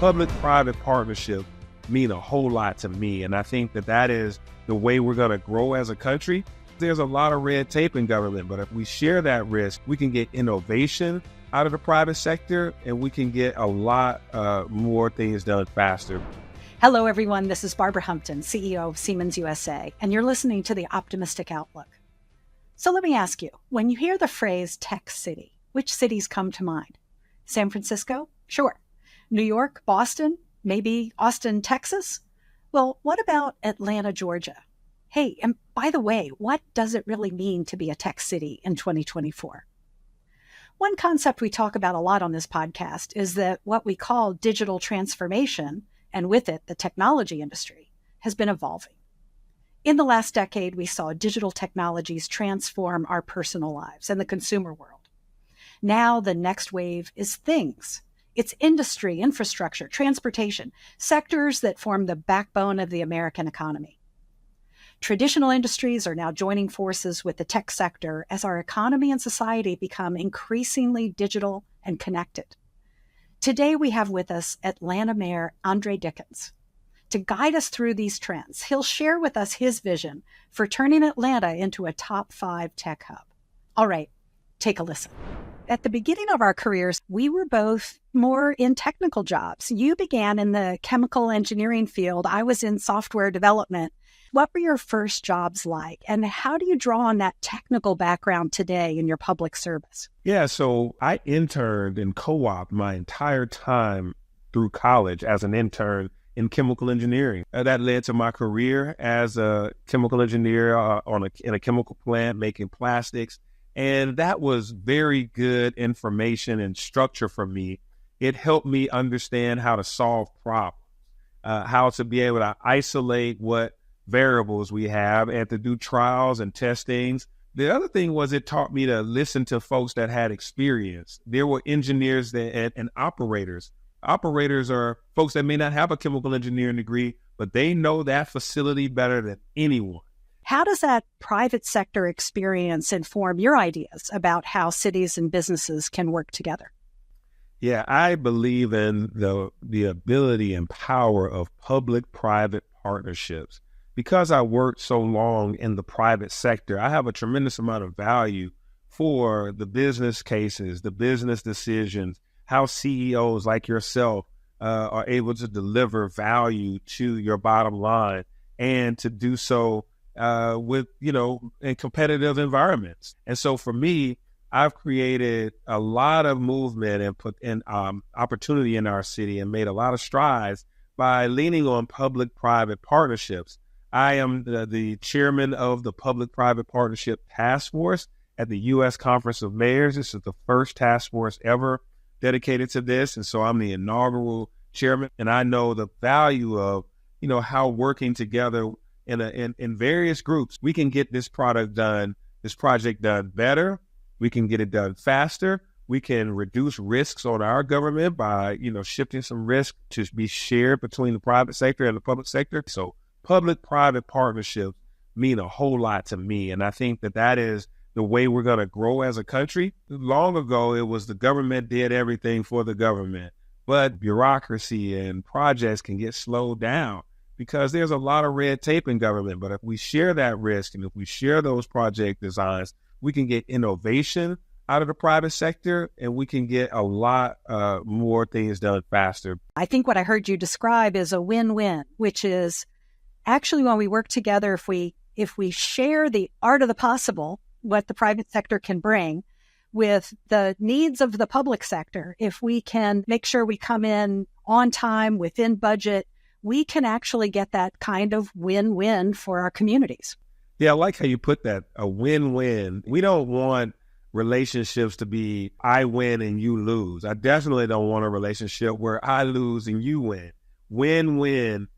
Public-private partnerships mean a whole lot to me, and I think that is the way we're going to grow as a country. There's a lot of red tape in government, but if we share that risk, we can get innovation out of the private sector, and we can get a lot more things done faster. Hello, everyone. This is Barbara Humpton, CEO of Siemens USA, and you're listening to The Optimistic Outlook. So let me ask you, when you hear the phrase tech city, which cities come to mind? San Francisco? Sure. New York, Boston, maybe Austin, Texas? Well, what about Atlanta, Georgia? Hey, and by the way, what does it really mean to be a tech city in 2024? One concept we talk about a lot on this podcast is that what we call digital transformation, and with it, the technology industry, has been evolving. In the last decade, we saw digital technologies transform our personal lives and the consumer world. Now the next wave is things. It's industry, infrastructure, transportation, sectors that form the backbone of the American economy. Traditional industries are now joining forces with the tech sector as our economy and society become increasingly digital and connected. Today, we have with us Atlanta Mayor Andre Dickens. To guide us through these trends, he'll share with us his vision for turning Atlanta into a top 5 tech hub. All right, take a listen. At the beginning of our careers, we were both more in technical jobs. You began in the chemical engineering field. I was in software development. What were your first jobs like? And how do you draw on that technical background today in your public service? Yeah, so I interned in co-op my entire time through college as an intern in chemical engineering. That led to my career as a chemical engineer in a chemical plant making plastics. And that was very good information and structure for me. It helped me understand how to solve problems, how to be able to isolate what variables we have and to do trials and testings. The other thing was it taught me to listen to folks that had experience. There were engineers and operators. Operators are folks that may not have a chemical engineering degree, but they know that facility better than anyone. How does that private sector experience inform your ideas about how cities and businesses can work together? Yeah, I believe in the ability and power of public-private partnerships. Because I worked so long in the private sector, I have a tremendous amount of value for the business cases, the business decisions, how CEOs like yourself are able to deliver value to your bottom line and to do so in competitive environments. And so for me, I've created a lot of movement and put in opportunity in our city and made a lot of strides by leaning on public-private partnerships. I am the chairman of the Public-Private Partnership Task Force at the U.S. Conference of Mayors. This is the first task force ever dedicated to this. And so I'm the inaugural chairman, and I know the value of, how working together in various groups, we can get this project done better. We can get it done faster. We can reduce risks on our government by, shifting some risk to be shared between the private sector and the public sector. So public-private partnerships mean a whole lot to me. And I think that is the way we're going to grow as a country. Long ago, it was the government did everything for the government, but bureaucracy and projects can get slowed down because there's a lot of red tape in government. But if we share that risk and if we share those project designs, we can get innovation out of the private sector and we can get a lot more things done faster. I think what I heard you describe is a win-win, which is actually when we work together, if we share the art of the possible, what the private sector can bring with the needs of the public sector, if we can make sure we come in on time, within budget, we can actually get that kind of win-win for our communities. Yeah, I like how you put that, a win-win. We don't want relationships to be I win and you lose. I definitely don't want a relationship where I lose and you win. Win-win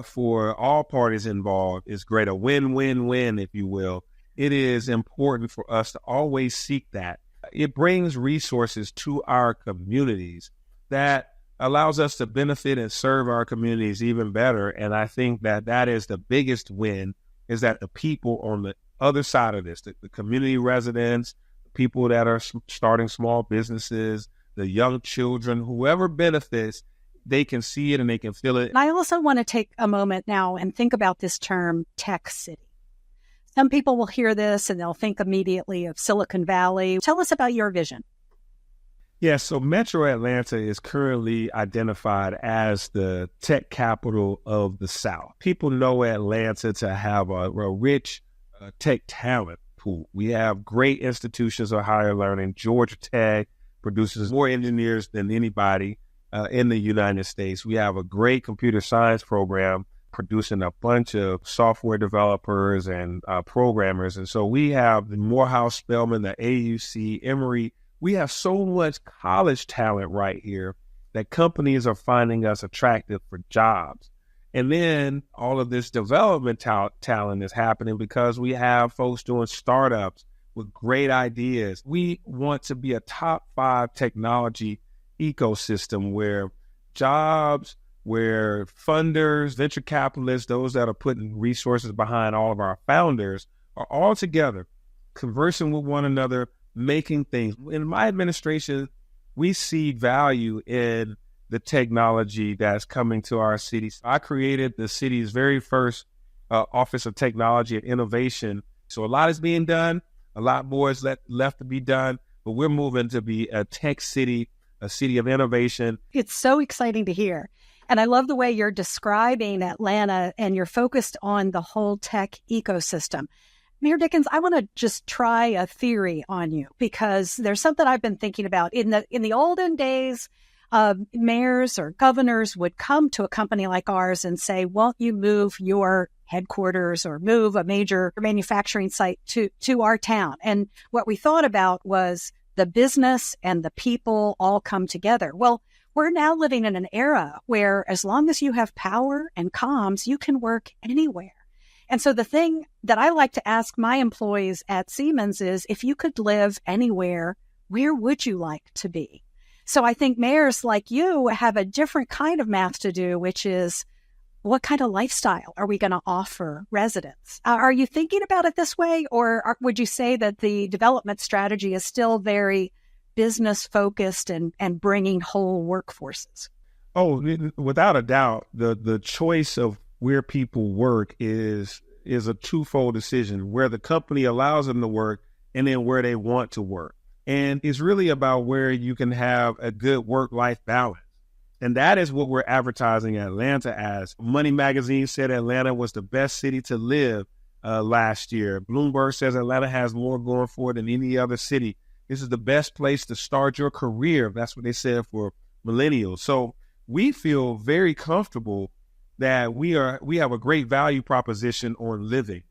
for all parties involved is great. A win-win-win, if you will. It is important for us to always seek that. It brings resources to our communities that allows us to benefit and serve our communities even better. And I think that is the biggest win, is that the people on the other side of this, the community residents, the people that are starting small businesses, the young children, whoever benefits, they can see it and they can feel it. And I also want to take a moment now and think about this term tech city. Some people will hear this and they'll think immediately of Silicon Valley. Tell us about your vision. Yeah, so Metro Atlanta is currently identified as the tech capital of the South. People know Atlanta to have a rich tech talent pool. We have great institutions of higher learning. Georgia Tech produces more engineers than anybody in the United States. We have a great computer science program producing a bunch of software developers and programmers. And so we have the Morehouse, Spelman, the AUC, Emory. We have so much college talent right here that companies are finding us attractive for jobs. And then all of this development talent is happening because we have folks doing startups with great ideas. We want to be a top 5 technology ecosystem where jobs, where funders, venture capitalists, those that are putting resources behind all of our founders are all together, conversing with one another, making things. In my administration, we see value in the technology that's coming to our city. I created the city's very first Office of Technology and Innovation. So a lot is being done. A lot more is left to be done, but we're moving to be a tech city, a city of innovation. It's so exciting to hear. And I love the way you're describing Atlanta and you're focused on the whole tech ecosystem. Mayor Dickens, I want to just try a theory on you because there's something I've been thinking about. In the olden days, mayors or governors would come to a company like ours and say, won't you move your headquarters or move a major manufacturing site to our town? And what we thought about was the business and the people all come together. Well, we're now living in an era where as long as you have power and comms, you can work anywhere. And so the thing that I like to ask my employees at Siemens is, if you could live anywhere, where would you like to be? So I think mayors like you have a different kind of math to do, which is, what kind of lifestyle are we going to offer residents? Are you thinking about it this way? Or would you say that the development strategy is still very business focused and bringing whole workforces? Oh, without a doubt, the choice of where people work is a twofold decision, where the company allows them to work and then where they want to work. And it's really about where you can have a good work-life balance. And that is what we're advertising Atlanta as. Money Magazine said Atlanta was the best city to live last year. Bloomberg says Atlanta has more going for it than any other city. This is the best place to start your career. That's what they said for millennials. So we feel very comfortable that we have a great value proposition on living.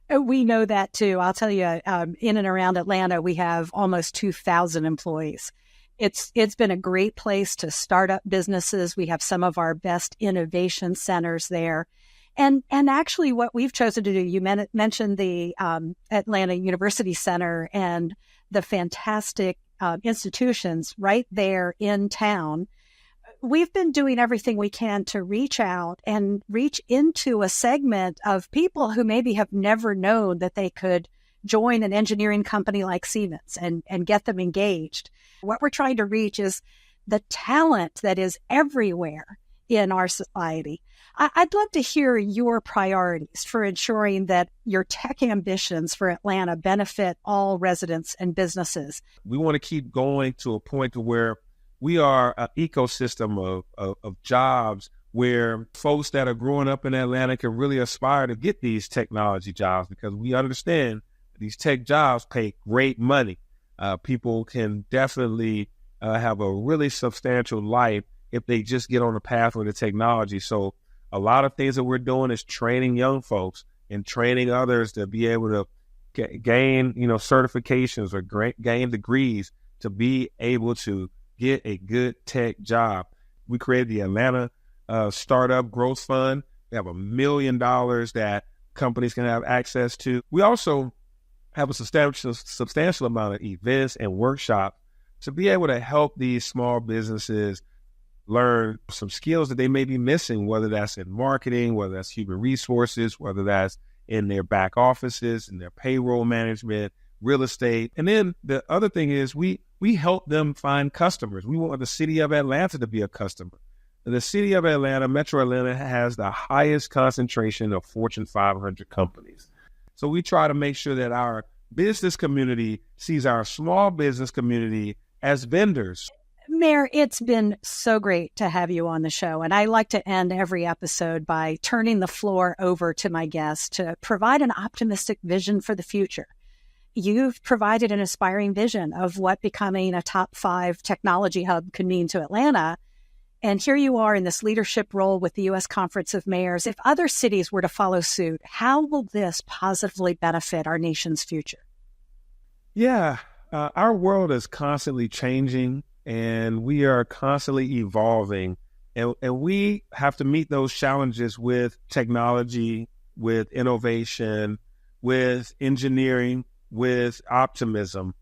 We know that too. I'll tell you, in and around Atlanta, we have almost 2,000 employees. It's been a great place to start up businesses. We have some of our best innovation centers there. And actually what we've chosen to do, you mentioned the Atlanta University Center and the fantastic institutions right there in town. We've been doing everything we can to reach out and reach into a segment of people who maybe have never known that they could join an engineering company like Siemens and get them engaged. What we're trying to reach is the talent that is everywhere in our society. I'd love to hear your priorities for ensuring that your tech ambitions for Atlanta benefit all residents and businesses. We want to keep going to a point to where we are an ecosystem of jobs where folks that are growing up in Atlanta can really aspire to get these technology jobs, because we understand these tech jobs pay great money. People can definitely have a really substantial life if they just get on the path with the technology. So a lot of things that we're doing is training young folks and training others to be able to gain, certifications or gain degrees to be able to get a good tech job. We created the Atlanta Startup Growth Fund. We have $1 million that companies can have access to. We also have a substantial amount of events and workshops to be able to help these small businesses learn some skills that they may be missing, whether that's in marketing, whether that's human resources, whether that's in their back offices, in their payroll management, real estate. And then the other thing is we help them find customers. We want the city of Atlanta to be a customer. the city of Atlanta, Metro Atlanta, has the highest concentration of Fortune 500 companies. So we try to make sure that our business community sees our small business community as vendors. Mayor, it's been so great to have you on the show. And I like to end every episode by turning the floor over to my guests to provide an optimistic vision for the future. You've provided an inspiring vision of what becoming a top 5 technology hub could mean to Atlanta. And here you are in this leadership role with the U.S. Conference of Mayors. If other cities were to follow suit, how will this positively benefit our nation's future? Yeah, our world is constantly changing and we are constantly evolving. And we have to meet those challenges with technology, with innovation, with engineering, with optimism.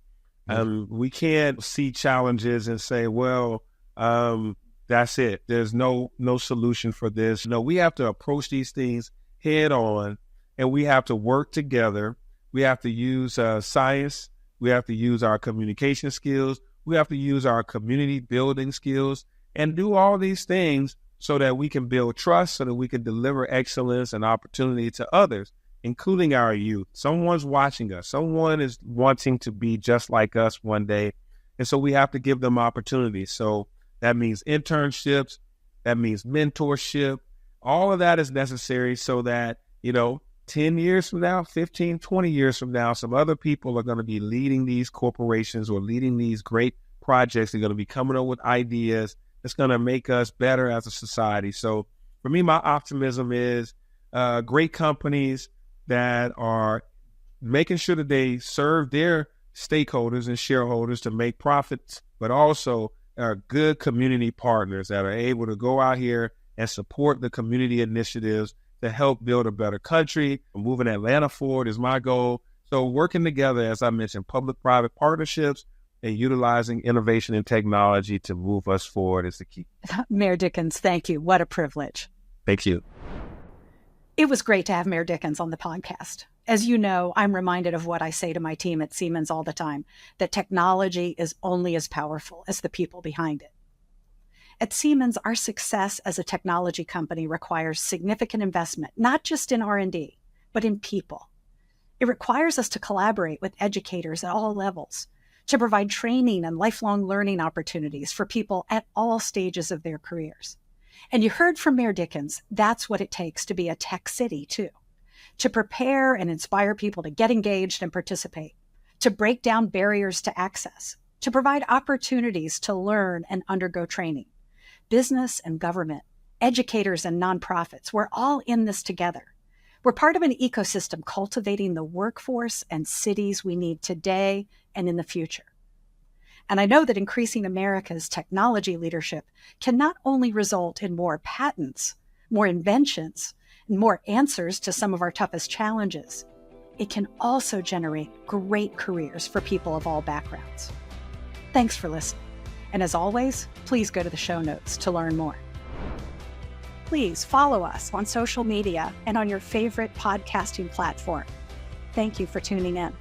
We can't see challenges and say, well, that's it. There's no solution for this. No, we have to approach these things head on, and we have to work together. We have to use science. We have to use our communication skills. We have to use our community building skills and do all these things so that we can build trust, so that we can deliver excellence and opportunity to others, including our youth. Someone's watching us. Someone is wanting to be just like us one day. And so we have to give them opportunities. So that means internships, that means mentorship. All of that is necessary so that, 10 years from now, 15, 20 years from now, some other people are going to be leading these corporations or leading these great projects. They're going to be coming up with ideas that's going to make us better as a society. So for me, my optimism is great companies that are making sure that they serve their stakeholders and shareholders to make profits, but also are good community partners that are able to go out here and support the community initiatives to help build a better country. Moving Atlanta forward is my goal. So working together, as I mentioned, public-private partnerships and utilizing innovation and technology to move us forward is the key. Mayor Dickens, thank you. What a privilege. Thank you. It was great to have Mayor Dickens on the podcast. As you know, I'm reminded of what I say to my team at Siemens all the time, that technology is only as powerful as the people behind it. At Siemens, our success as a technology company requires significant investment, not just in R&D, but in people. It requires us to collaborate with educators at all levels, to provide training and lifelong learning opportunities for people at all stages of their careers. And you heard from Mayor Dickens, that's what it takes to be a tech city, too. To prepare and inspire people to get engaged and participate, to break down barriers to access, to provide opportunities to learn and undergo training. Business and government, educators and nonprofits, we're all in this together. We're part of an ecosystem cultivating the workforce and cities we need today and in the future. And I know that increasing America's technology leadership can not only result in more patents, more inventions, and more answers to some of our toughest challenges, it can also generate great careers for people of all backgrounds. Thanks for listening. And as always, please go to the show notes to learn more. Please follow us on social media and on your favorite podcasting platform. Thank you for tuning in.